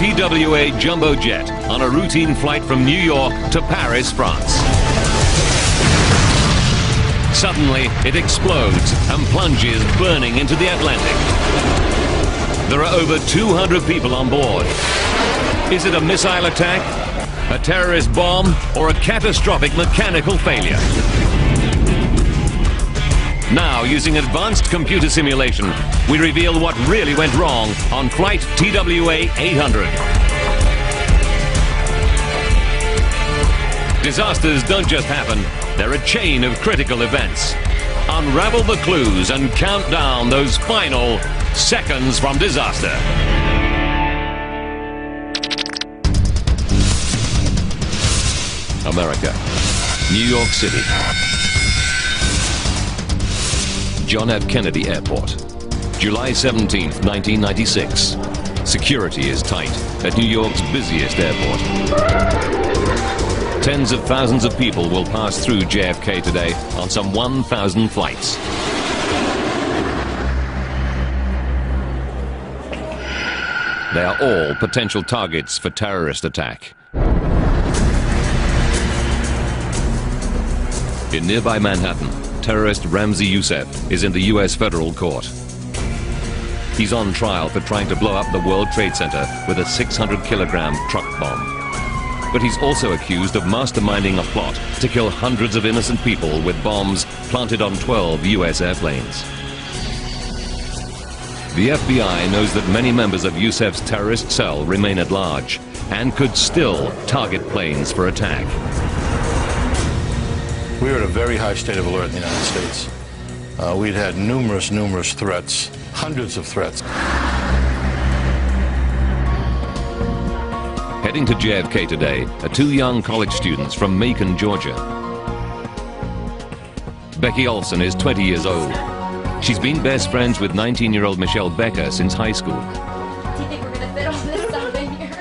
TWA jumbo jet on a routine flight from New York to Paris, France. Suddenly, it explodes and plunges burning into the Atlantic. There are over 200 people on board. Is it a missile attack, a terrorist bomb, or a catastrophic mechanical failure? Now, using advanced computer simulation, we reveal what really went wrong on flight TWA 800. Disasters don't just happen, they're a chain of critical events. Unravel the clues and count down those final seconds from disaster. America, New York City. John F. Kennedy Airport, July 17th, 1996. Security is tight at New York's busiest airport. Tens of thousands of people will pass through JFK today on some 1,000 flights. They are all potential targets for terrorist attack. In nearby Manhattan, terrorist Ramzi Youssef is in the US federal court. He's on trial for trying to blow up the World Trade Center with a 600-kilogram truck bomb. But he's also accused of masterminding a plot to kill hundreds of innocent people with bombs planted on 12 US airplanes. The FBI knows that many members of Youssef's terrorist cell remain at large and could still target planes for attack. We were at a very high state of alert in the United States. We'd had numerous threats, hundreds of threats. Heading to JFK today are two young college students from Macon, Georgia. Becky Olson is 20 years old. She's been best friends with 19-year-old Michelle Becker since high school. Do you think we're gonna fit all this stuff in here?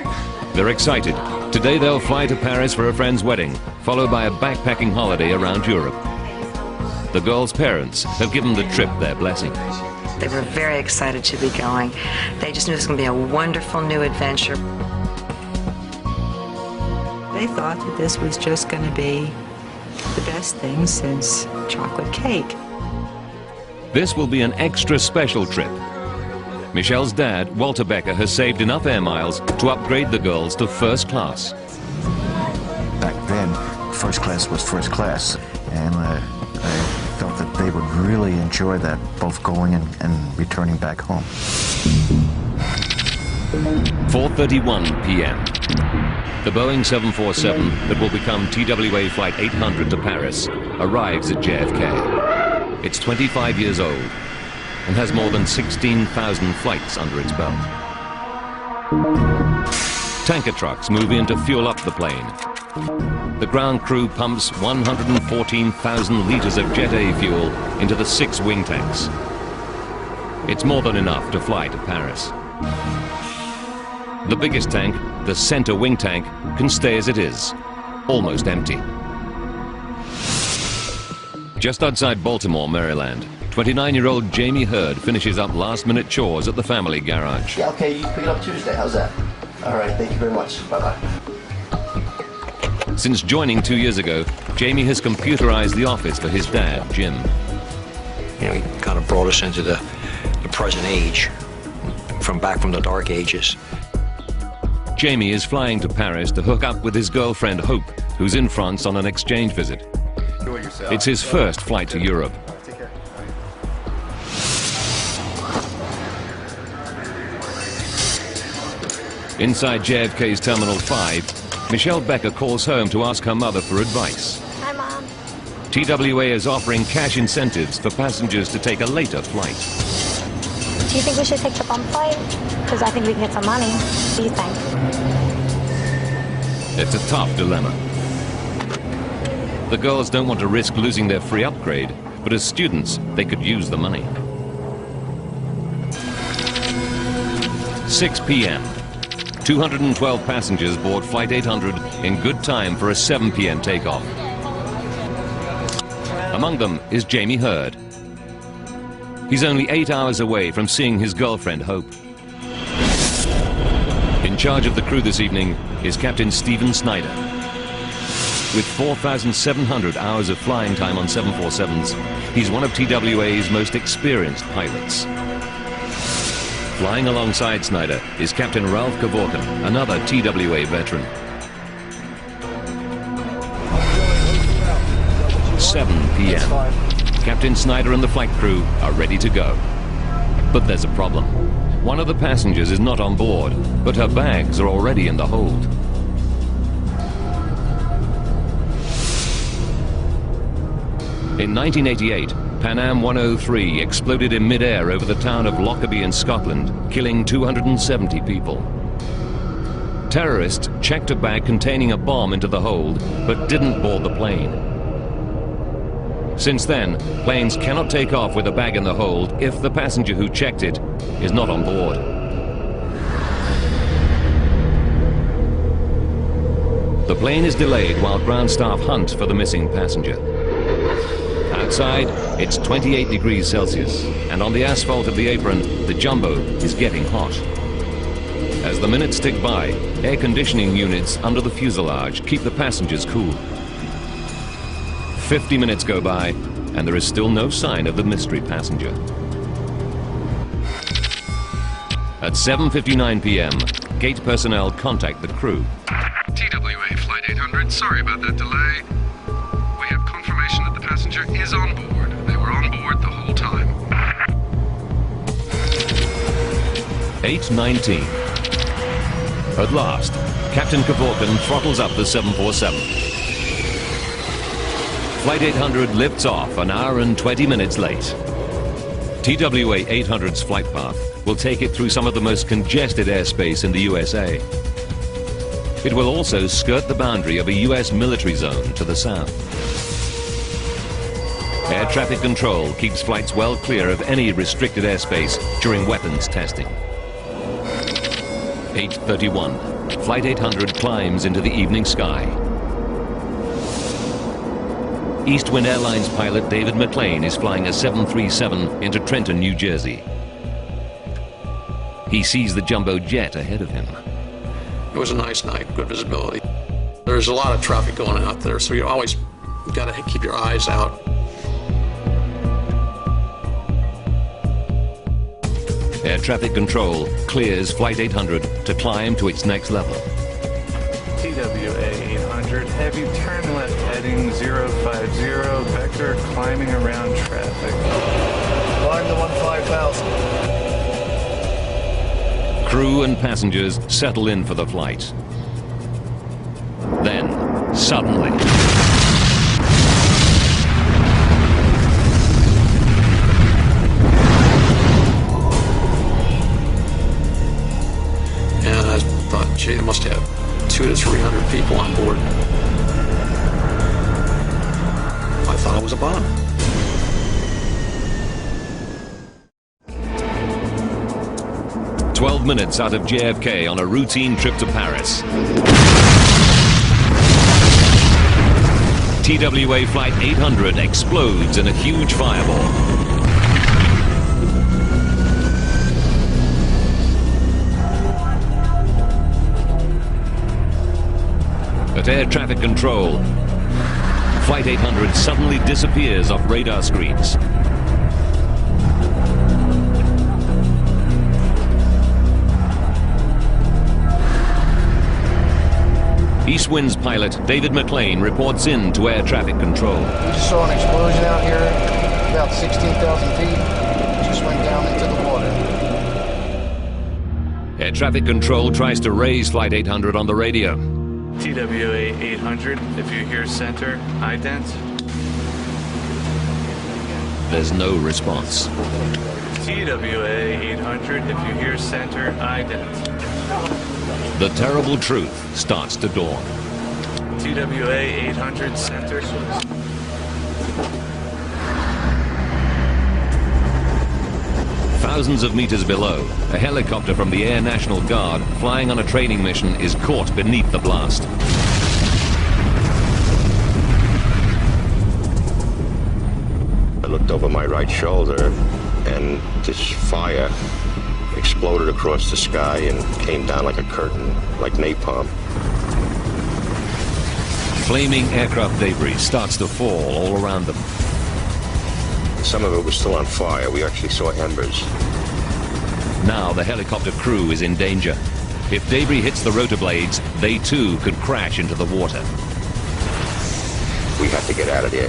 They're excited. Today they'll fly to Paris for a friend's wedding, followed by a backpacking holiday around Europe. The girls' parents have given the trip their blessing. They were very excited to be going. They just knew it was going to be a wonderful new adventure. They thought that this was just going to be the best thing since chocolate cake. This will be an extra special trip. Michelle's dad, Walter Becker, has saved enough air miles to upgrade the girls to first class. Back then, first class was first class, and I felt that they would really enjoy that, both going and returning back home. 4:31 p.m. The Boeing 747 that will become TWA Flight 800 to Paris arrives at JFK. It's 25 years old and has more than 16,000 flights under its belt. Tanker trucks move in to fuel up the plane. The ground crew pumps 114,000 liters of Jet A fuel into the 6 wing tanks. It's more than enough to fly to Paris. The biggest tank, the center wing tank, can stay as it is, almost empty. Just outside Baltimore, Maryland, 29-year-old Jamie Hurd finishes up last-minute chores at the family garage. Yeah, okay, you pick it up Tuesday. How's that? All right, thank you very much. Bye-bye. Since joining 2 years ago, Jamie has computerized the office for his dad, Jim. You know, he kind of brought us into the present age, back from the dark ages. Jamie is flying to Paris to hook up with his girlfriend, Hope, who's in France on an exchange visit. It's his first flight to Europe. Inside JFK's Terminal 5, Michelle Becker calls home to ask her mother for advice. Hi, Mom. TWA is offering cash incentives for passengers to take a later flight. Do you think we should take the bump flight? Because I think we can get some money. What do you think? It's a tough dilemma. The girls don't want to risk losing their free upgrade, but as students, they could use the money. 6 p.m. 212 passengers board Flight 800 in good time for a 7 p.m. takeoff. Among them is Jamie Hurd. He's only 8 hours away from seeing his girlfriend, Hope. In charge of the crew this evening is Captain Stephen Snyder. With 4,700 hours of flying time on 747s, he's one of TWA's most experienced pilots. Flying alongside Snyder is Captain Ralph Kevorkian, another TWA veteran. 7 p.m. Captain Snyder and the flight crew are ready to go. But there's a problem. One of the passengers is not on board, but her bags are already in the hold. In 1988, Pan Am 103 exploded in mid-air over the town of Lockerbie in Scotland, killing 270 people. Terrorists checked a bag containing a bomb into the hold, but didn't board the plane. Since then, planes cannot take off with a bag in the hold if the passenger who checked it is not on board. The plane is delayed while ground staff hunt for the missing passenger. Outside, it's 28 degrees Celsius, and on the asphalt of the apron, the jumbo is getting hot. As the minutes tick by, air conditioning units under the fuselage keep the passengers cool. 50 minutes go by, and there is still no sign of the mystery passenger. At 7:59 p.m., gate personnel contact the crew. TWA Flight 800, sorry about that delay. We have confirmation that the passenger is on board. They were on board the whole time. 8:19. At last, Captain Kevorkian throttles up the 747. Flight 800 lifts off an hour and 20 minutes late. TWA 800's flight path will take it through some of the most congested airspace in the USA. It will also skirt the boundary of a US military zone to the south. Air traffic control keeps flights well clear of any restricted airspace during weapons testing. 8:31. Flight 800 climbs into the evening sky. Eastwind Airlines pilot David McLean is flying a 737 into Trenton, New Jersey. He sees the jumbo jet ahead of him. It was a nice night, good visibility. There's a lot of traffic going out there, so you always got to keep your eyes out. Air traffic control clears Flight 800 to climb to its next level. TWA 800, heavy turn left heading 050, vector climbing around traffic. Climb to 15,000. Crew and passengers settle in for the flight. Then, suddenly... And I thought, gee, they must have 200 to 300 people on board. I thought it was a bomb. "12 minutes out of JFK on a routine trip to Paris. TWA Flight 800 explodes in a huge fireball. At air traffic control, Flight 800 suddenly disappears off radar screens. Eastwind's pilot David McLean reports in to air traffic control. We just saw an explosion out here, about 16,000 feet. It just went down into the water. Air traffic control tries to raise Flight 800 on the radio. TWA 800, if you hear center, ident. There's no response. TWA 800, if you hear center, ident. The terrible truth starts to dawn. TWA 800, center. Thousands of meters below, a helicopter from the Air National Guard flying on a training mission is caught beneath the blast. I looked over my right shoulder and this fire exploded across the sky and came down like a curtain, like napalm. Flaming aircraft debris starts to fall all around them. Some of it was still on fire. We actually saw embers. Now the helicopter crew is in danger. If debris hits the rotor blades, they too could crash into the water. We had to get out of there.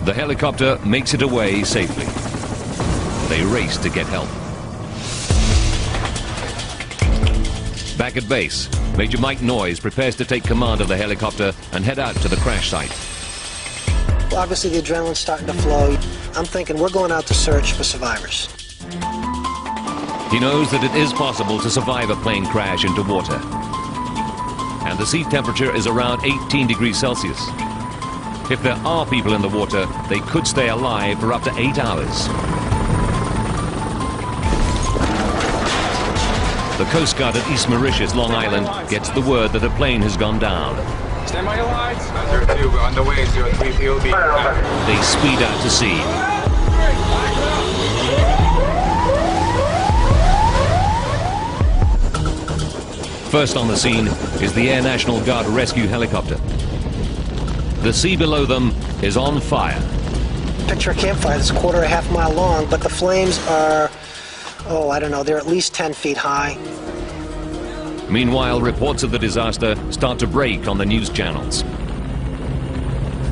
The helicopter makes it away safely. They race to get help. Back at base, Major Mike Noyes prepares to take command of the helicopter and head out to the crash site. Well, obviously the adrenaline's starting to flow. I'm thinking we're going out to search for survivors. He knows that it is possible to survive a plane crash into water. And the sea temperature is around 18 degrees Celsius. If there are people in the water, they could stay alive for up to 8 hours. The Coast Guard at East Mauritius, Long Island, gets the word that a plane has gone down. Stand by your lines. 02, we're on the way, 03 POB. They speed out to sea. First on the scene is the Air National Guard rescue helicopter. The sea below them is on fire. Picture a campfire that's a quarter or a half mile long, but the flames are, oh, I don't know, they're at least 10 feet high. Meanwhile, reports of the disaster start to break on the news channels.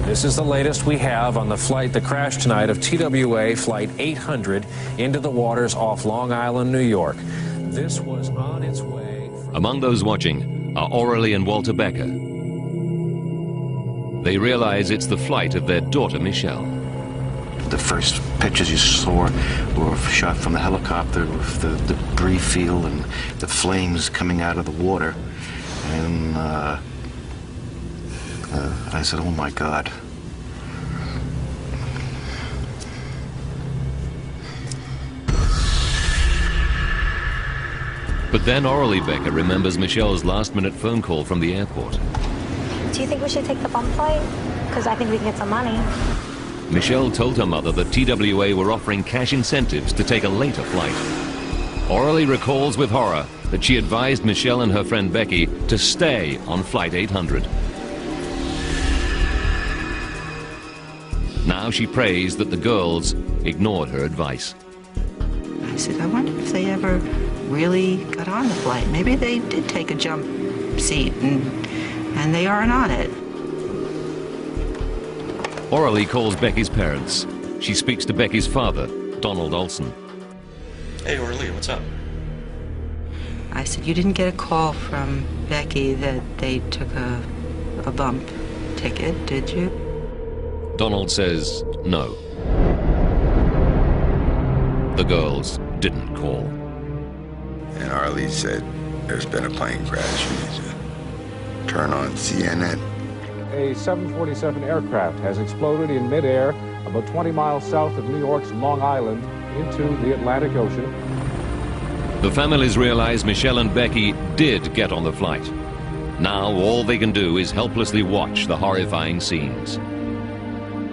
This is the latest we have on the flight that crashed tonight of TWA Flight 800 into the waters off Long Island, New York. This was on its way. Among those watching are Aurelie and Walter Becker. They realize it's the flight of their daughter, Michelle. The first pictures you saw were shot from the helicopter with the debris field and the flames coming out of the water. And I said, oh my God. But then Aurelie Becker remembers Michelle's last-minute phone call from the airport. Do you think we should take the bump flight? Because I think we can get some money. Michelle told her mother that TWA were offering cash incentives to take a later flight. Aurelie recalls with horror that she advised Michelle and her friend Becky to stay on Flight 800. Now she prays that the girls ignored her advice. I said, I wonder if they ever really got on the flight. Maybe they did take a jump seat and they aren't on it. Aurelie calls Becky's parents. She speaks to Becky's father, Donald Olson. Hey, Aurelie, what's up? I said, you didn't get a call from Becky that they took a bump ticket, did you? Donald says no. The girls didn't call. And Arlie said, there's been a plane crash. You need to turn on CNN. A 747 aircraft has exploded in midair about 20 miles south of New York's Long Island into the Atlantic Ocean. The families realize Michelle and Becky did get on the flight. Now all they can do is helplessly watch the horrifying scenes.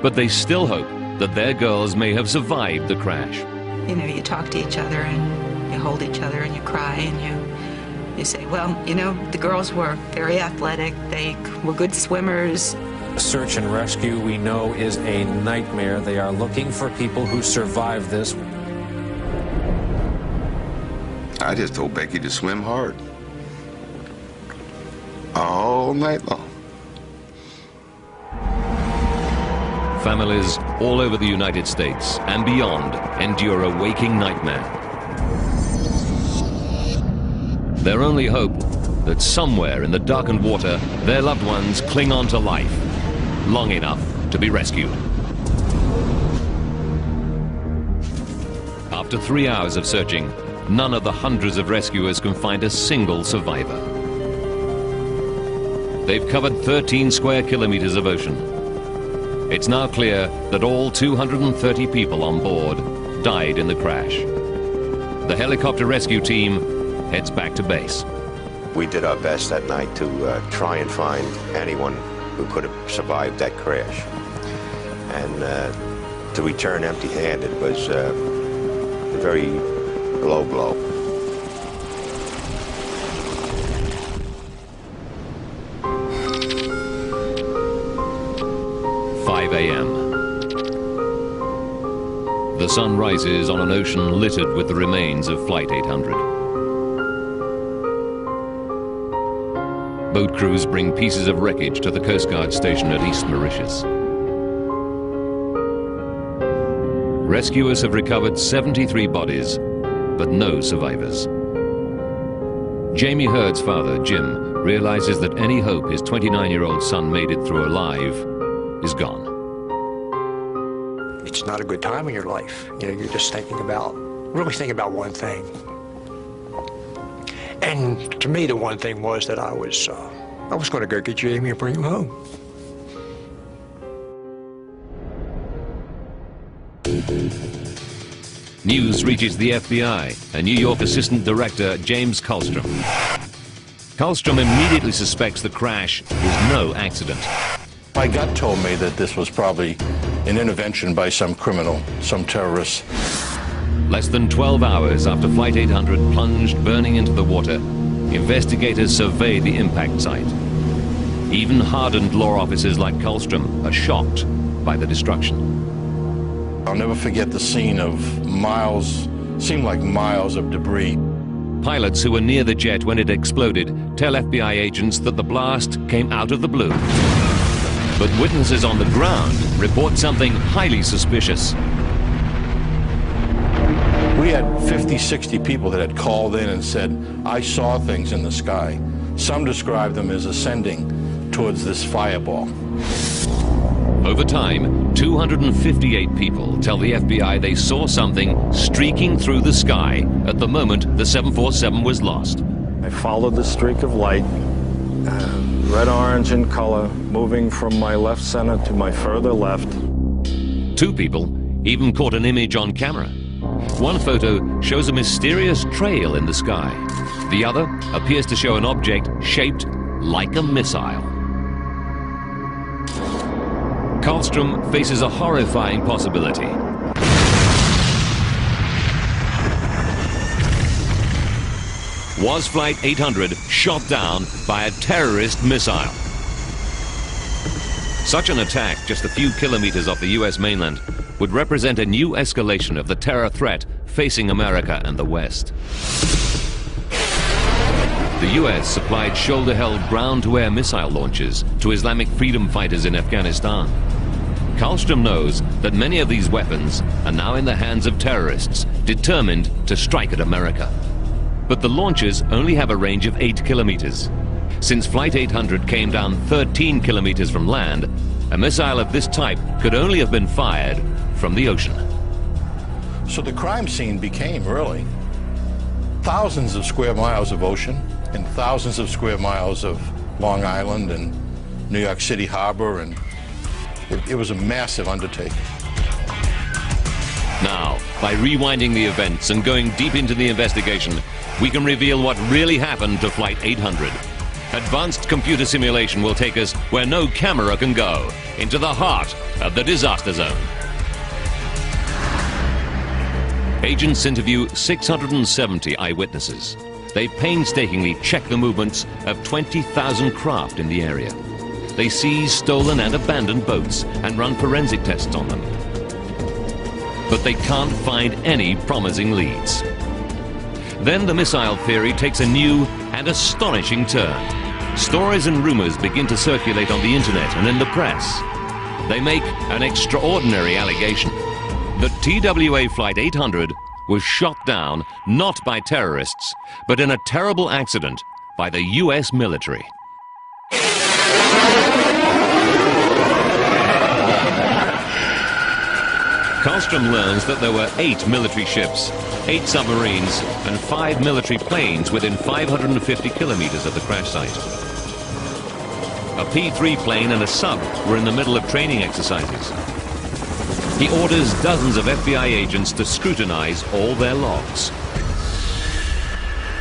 But they still hope that their girls may have survived the crash. You know, you talk to each other and you hold each other and you cry and you say, well, you know, the girls were very athletic, they were good swimmers. Search and rescue, we know, is a nightmare. They are looking for people who survived this. I just told Becky to swim hard. All night long. Families all over the United States and beyond endure a waking nightmare. Their only hope that somewhere in the darkened water, their loved ones cling on to life, long enough to be rescued. After 3 hours of searching, none of the hundreds of rescuers can find a single survivor. They've covered 13 square kilometers of ocean. It's now clear that all 230 people on board died in the crash. The helicopter rescue team heads back to base. We did our best that night to try and find anyone who could have survived that crash. And to return empty-handed was a very low blow. a.m. The sun rises on an ocean littered with the remains of Flight 800. Boat crews bring pieces of wreckage to the Coast Guard station at East Mauritius. Rescuers have recovered 73 bodies, but no survivors. Jamie Hurd's father, Jim, realizes that any hope his 29-year-old son made it through alive is gone. It's not a good time in your life. You know, you're just really thinking about one thing. And to me, the one thing was that I was going to go get Jamie and bring him home. News reaches the FBI and New York Assistant Director James Kallstrom. Kallstrom immediately suspects the crash was no accident. My gut told me that this was probably an intervention by some criminal, some terrorist. Less than 12 hours after Flight 800 plunged burning into the water, investigators survey the impact site. Even hardened law officers like Kallstrom are shocked by the destruction. I'll never forget the scene of seemed like miles of debris. Pilots who were near the jet when it exploded tell FBI agents that the blast came out of the blue. But witnesses on the ground report something highly suspicious. We had 50, 60 people that had called in and said, I saw things in the sky. Some described them as ascending towards this fireball. Over time, 258 people tell the FBI they saw something streaking through the sky at the moment the 747 was lost. I followed the streak of light, red-orange in color, moving from my left center to my further left. 2 people even caught an image on camera. One photo shows a mysterious trail in the sky. The other appears to show an object shaped like a missile. Kallstrom faces a horrifying possibility. Was Flight 800 shot down by a terrorist missile? Such an attack just a few kilometers off the US mainland would represent a new escalation of the terror threat facing America and the West. The US supplied shoulder-held ground-to-air missile launches to Islamic freedom fighters in Afghanistan. Kallstrom knows that many of these weapons are now in the hands of terrorists determined to strike at America. But the launches only have a range of 8 kilometers. Since Flight 800 came down 13 kilometers from land, a missile of this type could only have been fired from the ocean. So the crime scene became really thousands of square miles of ocean and thousands of square miles of Long Island and New York City Harbor, and it was a massive undertaking. Now, by rewinding the events and going deep into the investigation, we can reveal what really happened to Flight 800. Advanced computer simulation will take us where no camera can go, into the heart of the disaster zone. Agents interview 670 eyewitnesses. They painstakingly check the movements of 20,000 craft in the area. They seize stolen and abandoned boats and run forensic tests on them. But they can't find any promising leads. Then the missile theory takes a new and astonishing turn. Stories and rumors begin to circulate on the internet and in the press. They make an extraordinary allegation that TWA Flight 800 was shot down not by terrorists, but in a terrible accident by the US military. Kallstrom learns that there were 8 military ships, 8 submarines, and 5 military planes within 550 kilometers of the crash site. A P-3 plane and a sub were in the middle of training exercises. He orders dozens of FBI agents to scrutinize all their logs.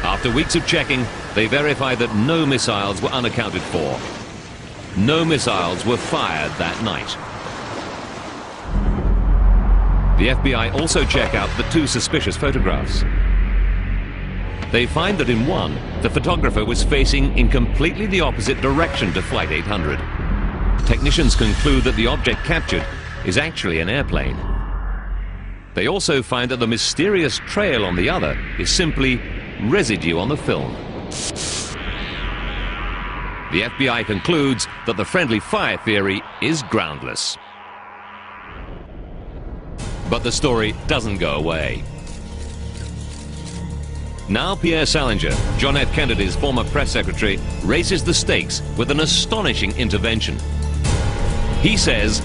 After weeks of checking, they verify that no missiles were unaccounted for. No missiles were fired that night. The FBI also check out the two suspicious photographs. They find that in one, the photographer was facing in completely the opposite direction to Flight 800. Technicians conclude that the object captured is actually an airplane. They also find that the mysterious trail on the other is simply residue on the film. The FBI concludes that the friendly fire theory is groundless. But the story doesn't go away. Now Pierre Salinger, John F. Kennedy's former press secretary, raises the stakes with an astonishing intervention. He says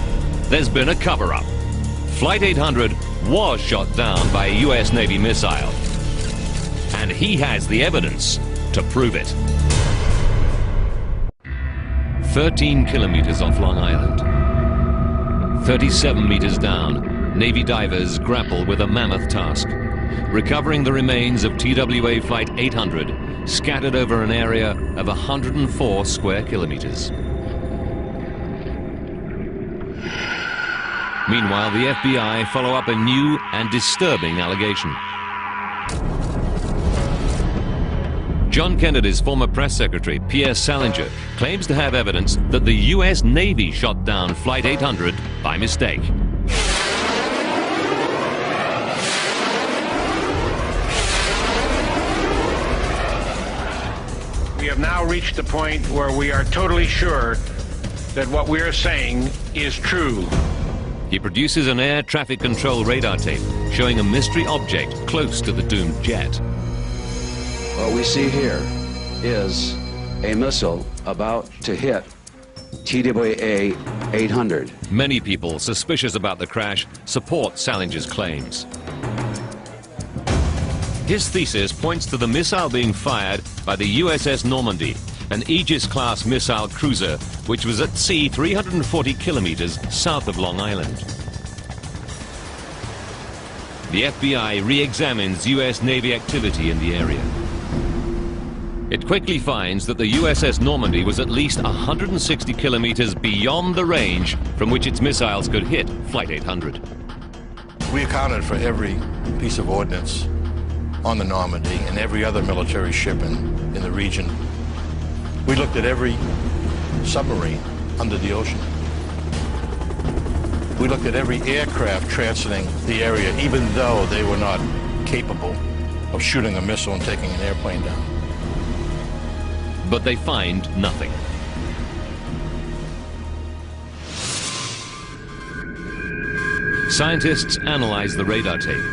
there's been a cover-up. Flight 800 was shot down by a U.S. Navy missile. And he has the evidence to prove it. 13 kilometers off Long Island. 37 meters down, Navy divers grapple with a mammoth task, recovering the remains of TWA Flight 800, scattered over an area of 104 square kilometers. Meanwhile, the FBI follow up a new and disturbing allegation. John Kennedy's former press secretary, Pierre Salinger, claims to have evidence that the U.S. Navy shot down Flight 800 by mistake. We have now reached the point where we are totally sure that what we are saying is true. He produces an air traffic control radar tape showing a mystery object close to the doomed jet. What we see here is a missile about to hit TWA 800. Many people suspicious about the crash support Salinger's claims. His thesis points to the missile being fired by the USS Normandy, an Aegis-class missile cruiser which was at sea 340 kilometers south of Long Island. The FBI re-examines U.S. Navy activity in the area. It quickly finds that the USS Normandy was at least 160 kilometers beyond the range from which its missiles could hit Flight 800. We accounted for every piece of ordnance on the Normandy and every other military ship in the region. We looked at every submarine under the ocean. We looked at every aircraft transiting the area, even though they were not capable of shooting a missile and taking an airplane down. But they find nothing. Scientists analyze the radar tape.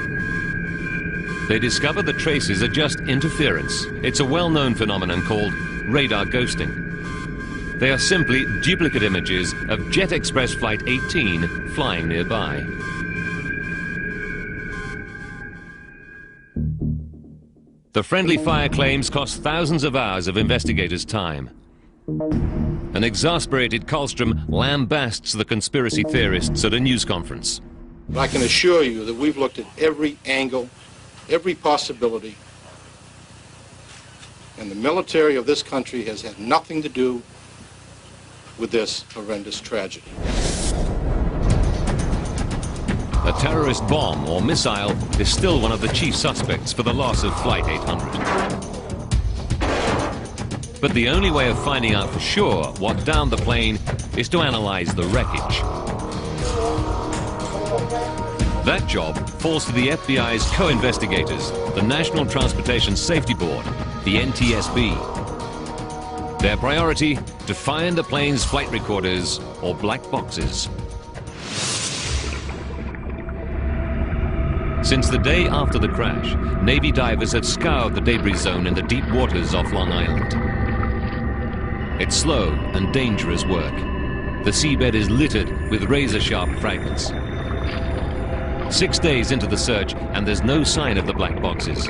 They discover the traces are just interference. It's a well-known phenomenon called radar ghosting. They are simply duplicate images of Jet Express Flight 18 flying nearby. The friendly fire claims cost thousands of hours of investigators' time. An exasperated Karlstrom lambasts the conspiracy theorists at a news conference. But I can assure you that we've looked at every angle, every possibility, and the military of this country has had nothing to do with this horrendous tragedy. A terrorist bomb or missile is still one of the chief suspects for the loss of Flight 800. But the only way of finding out for sure what downed the plane is to analyze the wreckage. That job falls to the FBI's co-investigators, the National Transportation Safety Board, the NTSB. Their priority, to find the plane's flight recorders or black boxes. Since the day after the crash, Navy divers had scoured the debris zone in the deep waters off Long Island. It's slow and dangerous work. The seabed is littered with razor-sharp fragments. 6 days into the search, and there's no sign of the black boxes.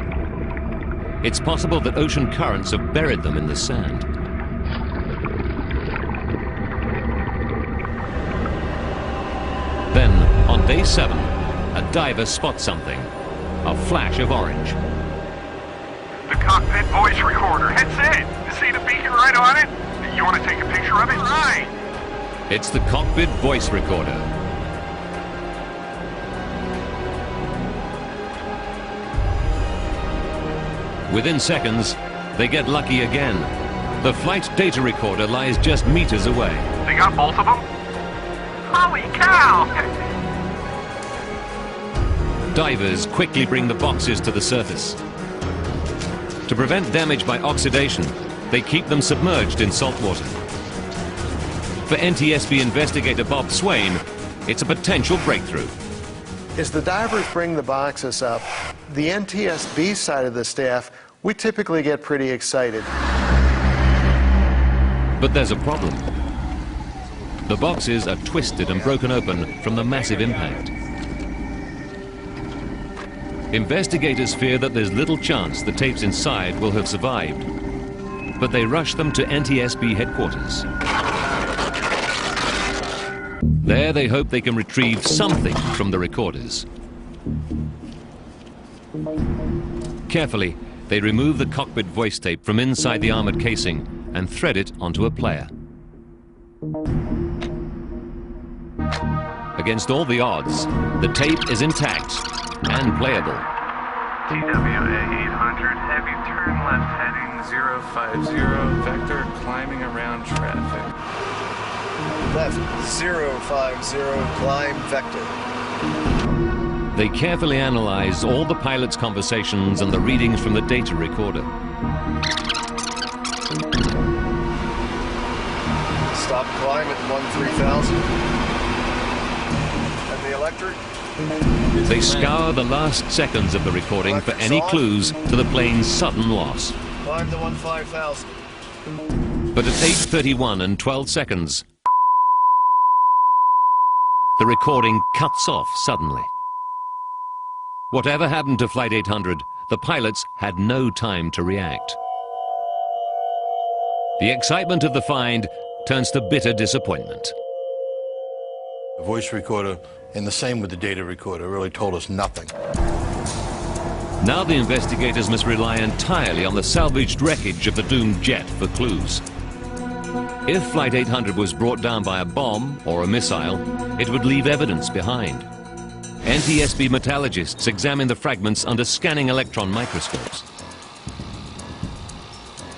It's possible that ocean currents have buried them in the sand. Then, on day 7, a diver spots something. A flash of orange. The cockpit voice recorder. It's it. You see the beacon right on it? You want to take a picture of it? Right. It's the cockpit voice recorder. Within seconds, they get lucky again. The flight data recorder lies just meters away. They got both of them? Holy cow! Divers quickly bring the boxes to the surface. To prevent damage by oxidation, they keep them submerged in salt water. For NTSB investigator Bob Swain, it's a potential breakthrough. As the divers bring the boxes up, the NTSB side of the staff, we typically get pretty excited. But there's a problem. The boxes are twisted and broken open from the massive impact. Investigators fear that there's little chance the tapes inside will have survived, but they rush them to NTSB headquarters. There they hope they can retrieve something from the recorders. Carefully, they remove the cockpit voice tape from inside the armored casing and thread it onto a player. Against all the odds, the tape is intact and playable. TWA 800, heavy turn left heading 050, vector climbing around traffic. Left 050, climb vector. They carefully analyze all the pilot's conversations and the readings from the data recorder. Stop climb at 13,000. And the electric? They scour the last seconds of the recording for any clues to the plane's sudden loss. Climb to 15,000. But at 8:31 and 12 seconds, the recording cuts off suddenly. Whatever happened to Flight 800, the pilots had no time to react. The excitement of the find turns to bitter disappointment. The voice recorder, and the same with the data recorder, really told us nothing. Now the investigators must rely entirely on the salvaged wreckage of the doomed jet for clues. If Flight 800 was brought down by a bomb or a missile, it would leave evidence behind. NTSB metallurgists examine the fragments under scanning electron microscopes.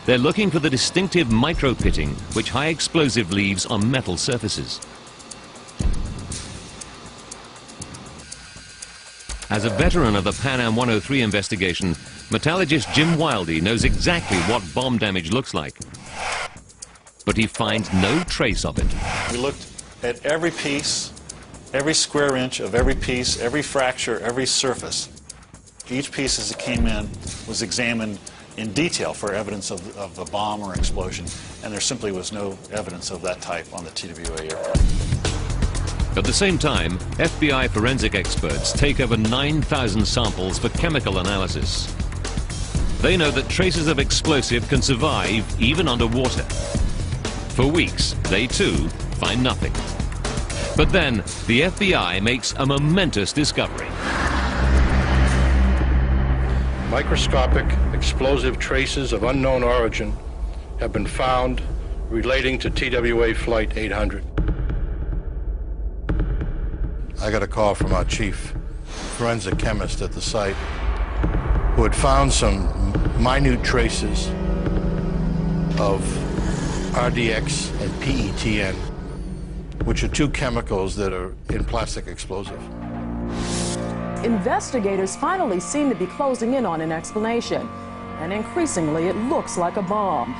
They're looking for the distinctive micro-pitting which high explosive leaves on metal surfaces. As a veteran of the Pan Am 103 investigation, metallurgist Jim Wildey knows exactly what bomb damage looks like. But he finds no trace of it. We looked at every piece, every square inch of every piece, every fracture, every surface. Each piece as it came in was examined in detail for evidence of a bomb or explosion, and there simply was no evidence of that type on the TWA aircraft. At the same time, FBI forensic experts take over 9,000 samples for chemical analysis. They know that traces of explosive can survive even underwater. For weeks, they too find nothing. But then, the FBI makes a momentous discovery. Microscopic explosive traces of unknown origin have been found relating to TWA Flight 800. I got a call from our chief forensic chemist at the site who had found some minute traces of RDX and PETN, which are two chemicals that are in plastic explosive. Investigators finally seem to be closing in on an explanation, and increasingly it looks like a bomb.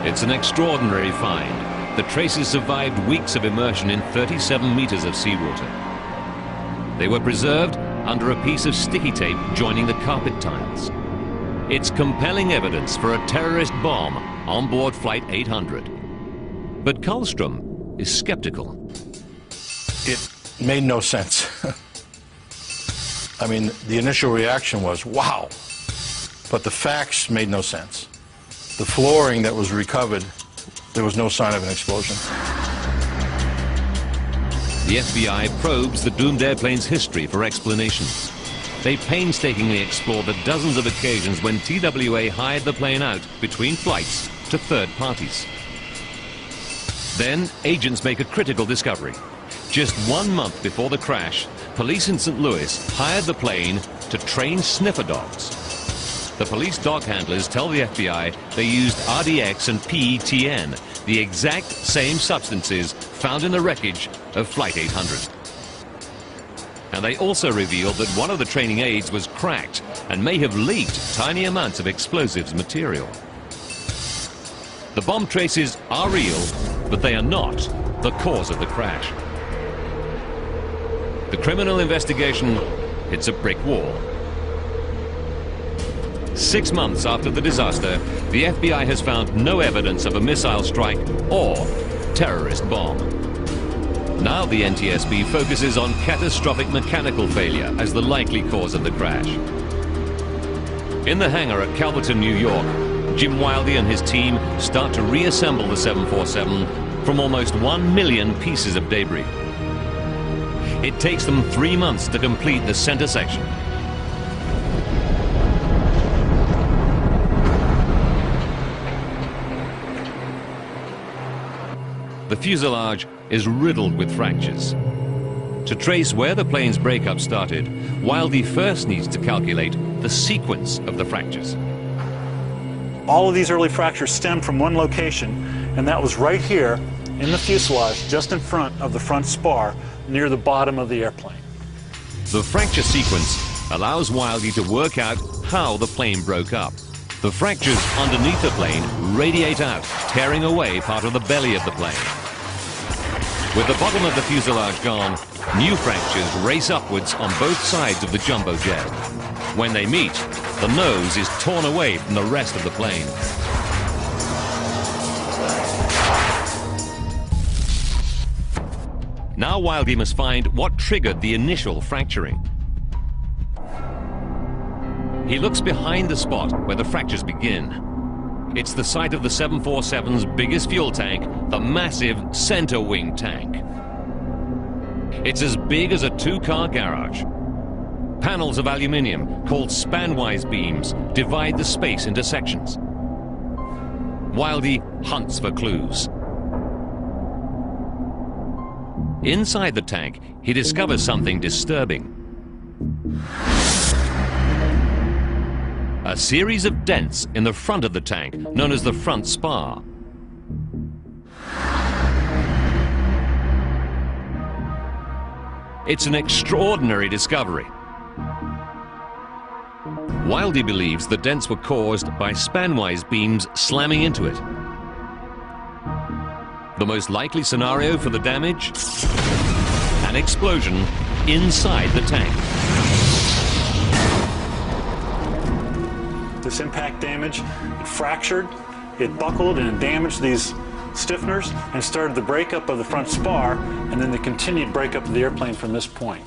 It's an extraordinary find. The traces survived weeks of immersion in 37 meters of seawater. They were preserved under a piece of sticky tape joining the carpet tiles. It's compelling evidence for a terrorist bomb on board Flight 800. But Karlstrom is skeptical. It made no sense. I mean, the initial reaction was, wow, but the facts made no sense. The flooring that was recovered, there was no sign of an explosion. The FBI probes the doomed airplane's history for explanations. They painstakingly explore the dozens of occasions when TWA hired the plane out between flights to third parties. Then, agents make a critical discovery. Just 1 month before the crash, police in St. Louis hired the plane to train sniffer dogs. The police dog handlers tell the FBI they used RDX and PETN, the exact same substances found in the wreckage of Flight 800. And they also revealed that one of the training aids was cracked and may have leaked tiny amounts of explosives material. The bomb traces are real, but they are not the cause of the crash. The criminal investigation hits a brick wall. 6 months after the disaster, the FBI has found no evidence of a missile strike or terrorist bomb. Now the NTSB focuses on catastrophic mechanical failure as the likely cause of the crash. In the hangar at Calverton, New York, Jim Wildey and his team start to reassemble the 747 from almost 1 million pieces of debris. It takes them 3 months to complete the center section. The fuselage is riddled with fractures. To trace where the plane's breakup started, Wildey first needs to calculate the sequence of the fractures. All of these early fractures stem from one location, and that was right here in the fuselage, just in front of the front spar, near the bottom of the airplane. The fracture sequence allows Wildey to work out how the plane broke up. The fractures underneath the plane radiate out, tearing away part of the belly of the plane. With the bottom of the fuselage gone, new fractures race upwards on both sides of the jumbo jet. When they meet, the nose is torn away from the rest of the plane. Now Wildey must find what triggered the initial fracturing. He looks behind the spot where the fractures begin. It's the site of the 747's biggest fuel tank, the massive center wing tank. It's as big as a 2-car garage. Panels of aluminium, called spanwise beams, divide the space into sections. Wildey hunts for clues. Inside the tank, he discovers something disturbing. A series of dents in the front of the tank, known as the front spar. It's an extraordinary discovery. Wildey believes the dents were caused by spanwise beams slamming into it. The most likely scenario for the damage? An explosion inside the tank. This impact damage, it fractured, it buckled, and it damaged these stiffeners and started the breakup of the front spar, and then the continued breakup of the airplane from this point.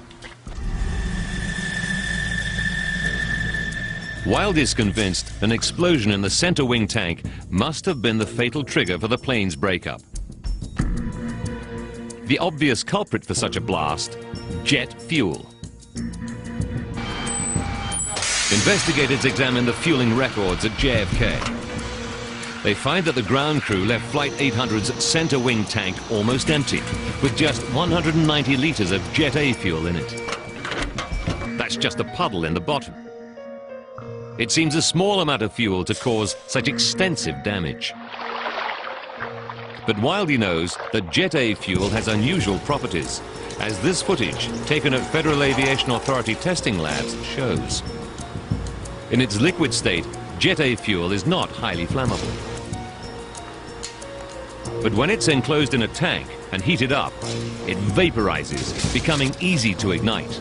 Wildey is convinced an explosion in the center wing tank must have been the fatal trigger for the plane's breakup. The obvious culprit for such a blast, jet fuel. Investigators examine the fueling records at JFK. They find that the ground crew left Flight 800's center wing tank almost empty, with just 190 liters of Jet A fuel in it. That's just a puddle in the bottom. It seems a small amount of fuel to cause such extensive damage. But Wildey knows that Jet A fuel has unusual properties, as this footage, taken at Federal Aviation Authority testing labs, shows. In its liquid state, Jet A fuel is not highly flammable. But when it's enclosed in a tank and heated up, it vaporizes, becoming easy to ignite.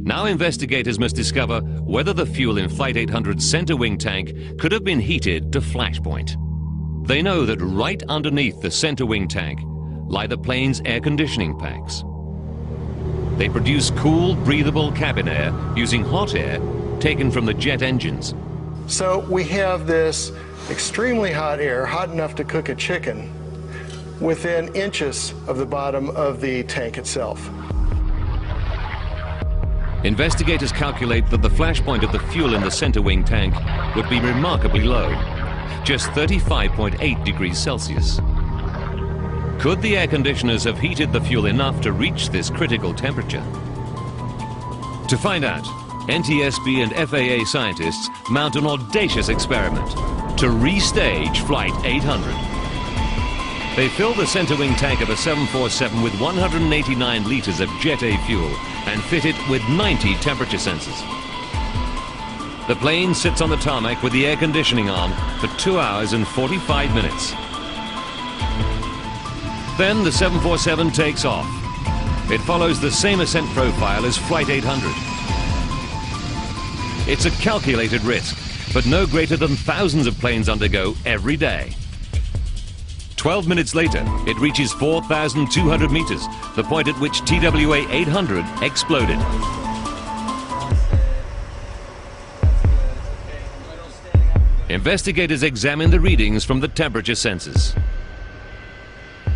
Now investigators must discover whether the fuel in Flight 800's center wing tank could have been heated to flashpoint. They know that right underneath the center wing tank lie the plane's air conditioning packs. They produce cool, breathable cabin air using hot air taken from the jet engines. So we have this extremely hot air, hot enough to cook a chicken, within inches of the bottom of the tank itself. Investigators calculate that the flashpoint of the fuel in the center wing tank would be remarkably low, just 35.8 degrees Celsius. Could the air conditioners have heated the fuel enough to reach this critical temperature? To find out, NTSB and FAA scientists mount an audacious experiment to restage Flight 800. They fill the center wing tank of a 747 with 189 liters of Jet A fuel and fit it with 90 temperature sensors. The plane sits on the tarmac with the air conditioning on for 2 hours and 45 minutes. Then the 747 takes off. It follows the same ascent profile as Flight 800. It's a calculated risk, but no greater than thousands of planes undergo every day. 12 minutes later, it reaches 4,200 meters, the point at which TWA 800 exploded. Investigators examine the readings from the temperature sensors.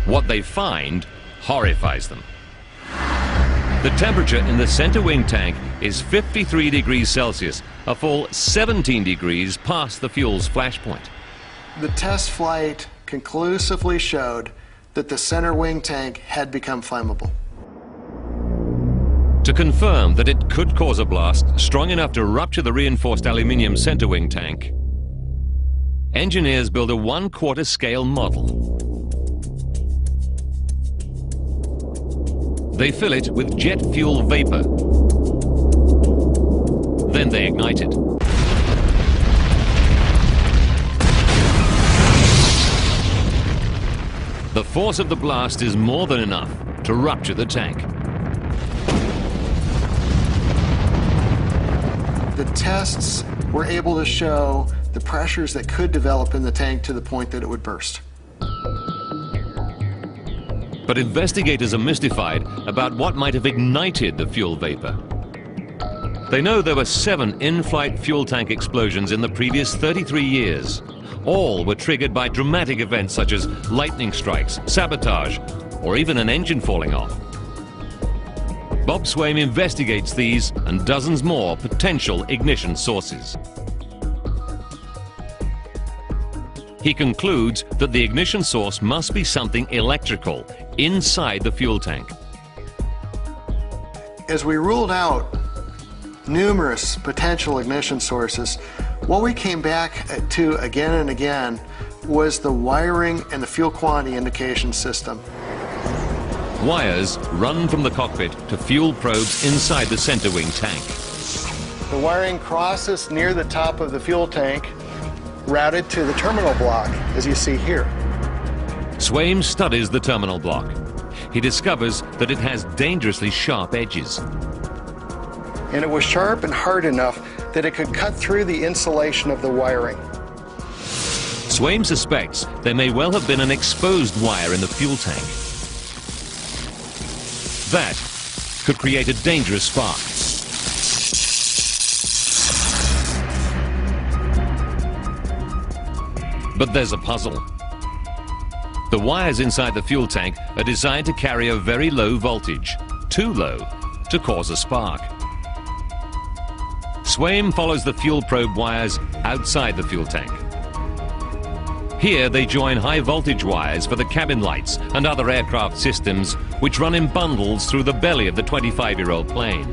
What they find horrifies them. The temperature in the center wing tank is 53 degrees Celsius, a full 17 degrees past the fuel's flash point. The test flight conclusively showed that the center wing tank had become flammable. To confirm that it could cause a blast strong enough to rupture the reinforced aluminium center wing tank, engineers build a 1/4 scale model. They fill it with jet fuel vapor. Then they ignite it. The force of the blast is more than enough to rupture the tank. The tests were able to show the pressures that could develop in the tank to the point that it would burst. But investigators are mystified about what might have ignited the fuel vapor. They know there were 7 in-flight fuel tank explosions in the previous 33 years. All were triggered by dramatic events such as lightning strikes, sabotage, or even an engine falling off. Bob Swaim investigates these and dozens more potential ignition sources. He concludes that the ignition source must be something electrical inside the fuel tank. As we ruled out numerous potential ignition sources, what we came back to again and again was the wiring and the fuel quantity indication system. Wires run from the cockpit to fuel probes inside the center wing tank. The wiring crosses near the top of the fuel tank, routed to the terminal block, as you see here. Swaim studies the terminal block. He discovers that it has dangerously sharp edges. And it was sharp and hard enough that it could cut through the insulation of the wiring. Swaim suspects there may well have been an exposed wire in the fuel tank. That could create a dangerous spark. But there's a puzzle. The wires inside the fuel tank are designed to carry a very low voltage, too low to cause a spark. Swaim follows the fuel probe wires outside the fuel tank. Here they join high voltage wires for the cabin lights and other aircraft systems which run in bundles through the belly of the 25-year-old plane.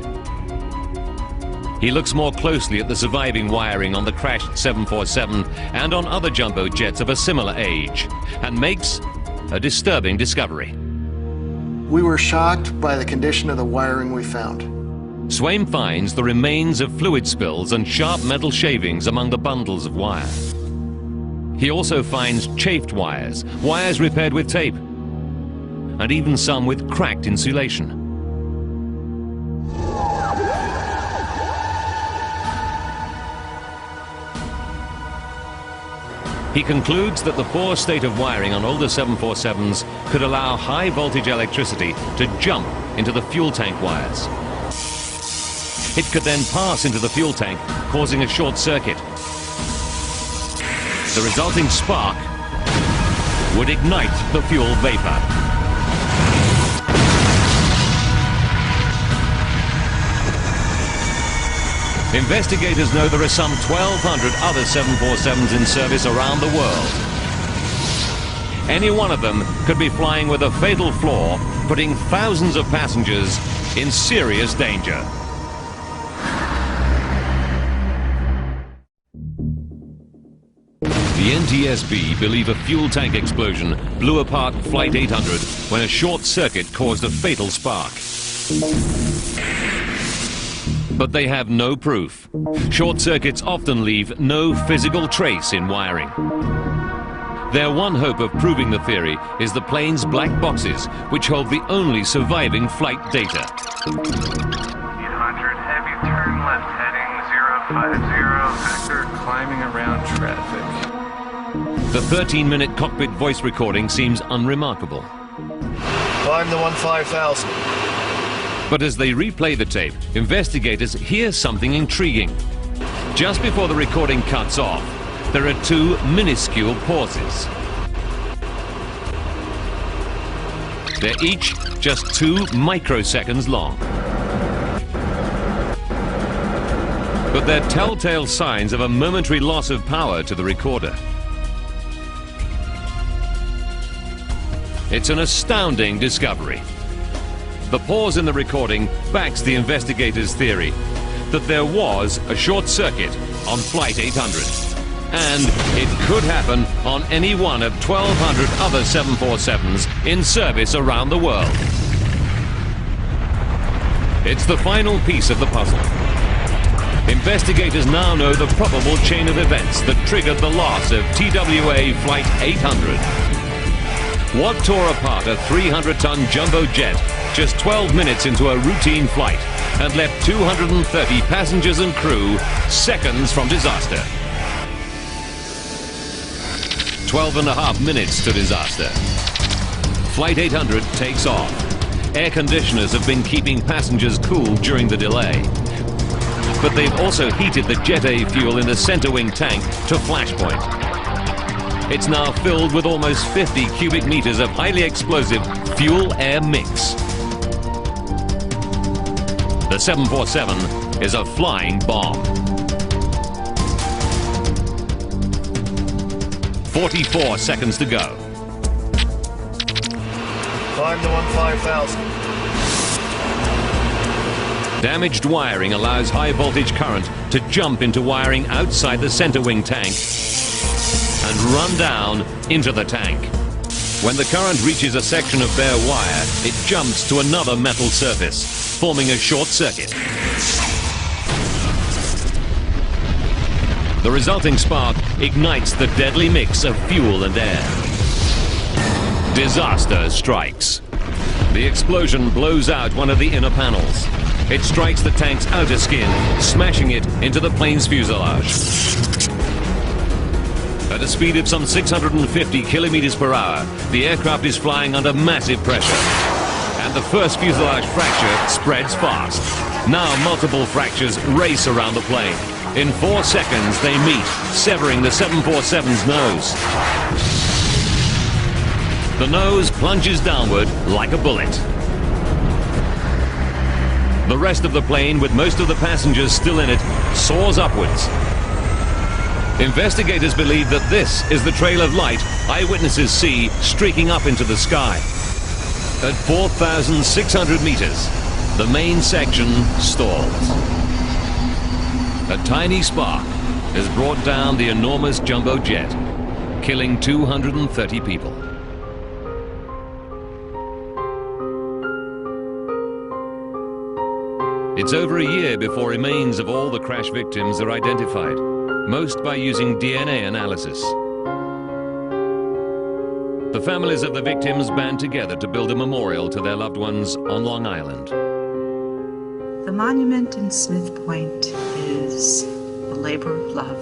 He looks more closely at the surviving wiring on the crashed 747 and on other jumbo jets of a similar age and makes a disturbing discovery. We were shocked by the condition of the wiring we found. Swaim finds the remains of fluid spills and sharp metal shavings among the bundles of wire. He also finds chafed wires, wires repaired with tape, and even some with cracked insulation. He concludes that the poor state of wiring on older 747s could allow high voltage electricity to jump into the fuel tank wires. It could then pass into the fuel tank, causing a short circuit. The resulting spark would ignite the fuel vapor. Investigators know there are some 1,200 other 747s in service around the world. any one of them could be flying with a fatal flaw, putting thousands of passengers in serious danger. The NTSB believe a fuel tank explosion blew apart Flight 800 when a short circuit caused a fatal spark. But they have no proof. Short circuits often leave no physical trace in wiring. Their one hope of proving the theory is the plane's black boxes, which hold the only surviving flight data. 800, heavy turn left heading 050, vector climbing around traffic. The 13-minute cockpit voice recording seems unremarkable. Climb the 15,000. But as they replay the tape, investigators hear something intriguing. Just before the recording cuts off, there are two minuscule pauses. They're each just 2 microseconds long. But they're telltale signs of a momentary loss of power to the recorder. It's an astounding discovery. The pause in the recording backs the investigators' theory that there was a short circuit on Flight 800. And it could happen on any one of 1,200 other 747s in service around the world. It's the final piece of the puzzle. Investigators now know the probable chain of events that triggered the loss of TWA Flight 800. What tore apart a 300-ton jumbo jet just 12 minutes into a routine flight and left 230 passengers and crew seconds from disaster? 12.5 minutes to disaster. Flight 800 takes off. Air conditioners have been keeping passengers cool during the delay. But they've also heated the Jet A fuel in the center wing tank to flashpoint. It's now filled with almost 50 cubic meters of highly explosive fuel-air mix. The 747 is a flying bomb. 44 seconds to go. Climb the 15,000. Damaged wiring allows high voltage current to jump into wiring outside the center wing tank and run down into the tank. When the current reaches a section of bare wire, it jumps to another metal surface, forming a short circuit. The resulting spark ignites the deadly mix of fuel and air. Disaster strikes. The explosion blows out one of the inner panels. It strikes the tank's outer skin, smashing it into the plane's fuselage. At a speed of some 650 kilometers per hour, the aircraft is flying under massive pressure. And the first fuselage fracture spreads fast. Now multiple fractures race around the plane. In 4 seconds, they meet, severing the 747's nose. The nose plunges downward like a bullet. The rest of the plane, with most of the passengers still in it, soars upwards. Investigators believe that this is the trail of light eyewitnesses see streaking up into the sky. At 4,600 meters, the main section stalls. A tiny spark has brought down the enormous jumbo jet, killing 230 people. It's over a year before remains of all the crash victims are identified, most by using DNA analysis. The families of the victims band together to build a memorial to their loved ones on Long Island. The monument in Smith Point is a labor of love.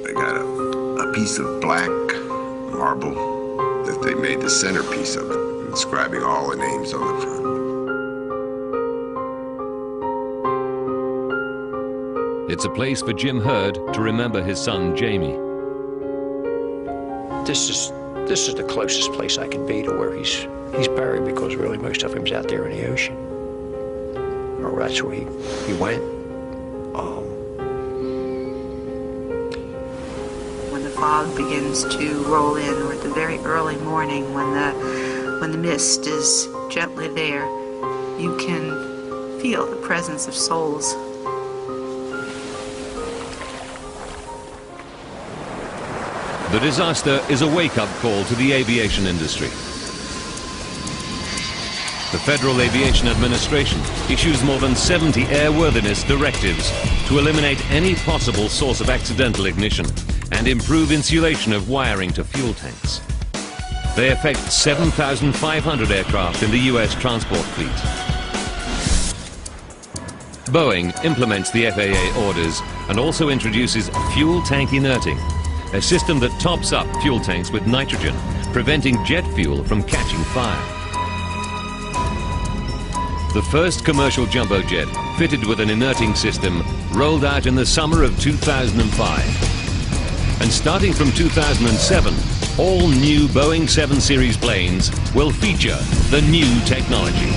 They got a piece of black marble that they made the centerpiece of it, inscribing all the names on the front. It's a place for Jim Hurd to remember his son, Jamie. This is the closest place I can be to where he's buried, because really most of him's out there in the ocean. Or that's where he went. When the fog begins to roll in, or at the very early morning when the mist is gently there, you can feel the presence of souls. The disaster is a wake-up call to the aviation industry. The Federal Aviation Administration issues more than 70 airworthiness directives to eliminate any possible source of accidental ignition and improve insulation of wiring to fuel tanks. They affect 7,500 aircraft in the U.S. transport fleet. Boeing implements the FAA orders and also introduces fuel tank inerting, a system that tops up fuel tanks with nitrogen, preventing jet fuel from catching fire. The first commercial jumbo jet, fitted with an inerting system, rolled out in the summer of 2005. And starting from 2007, all new Boeing 7 Series planes will feature the new technology.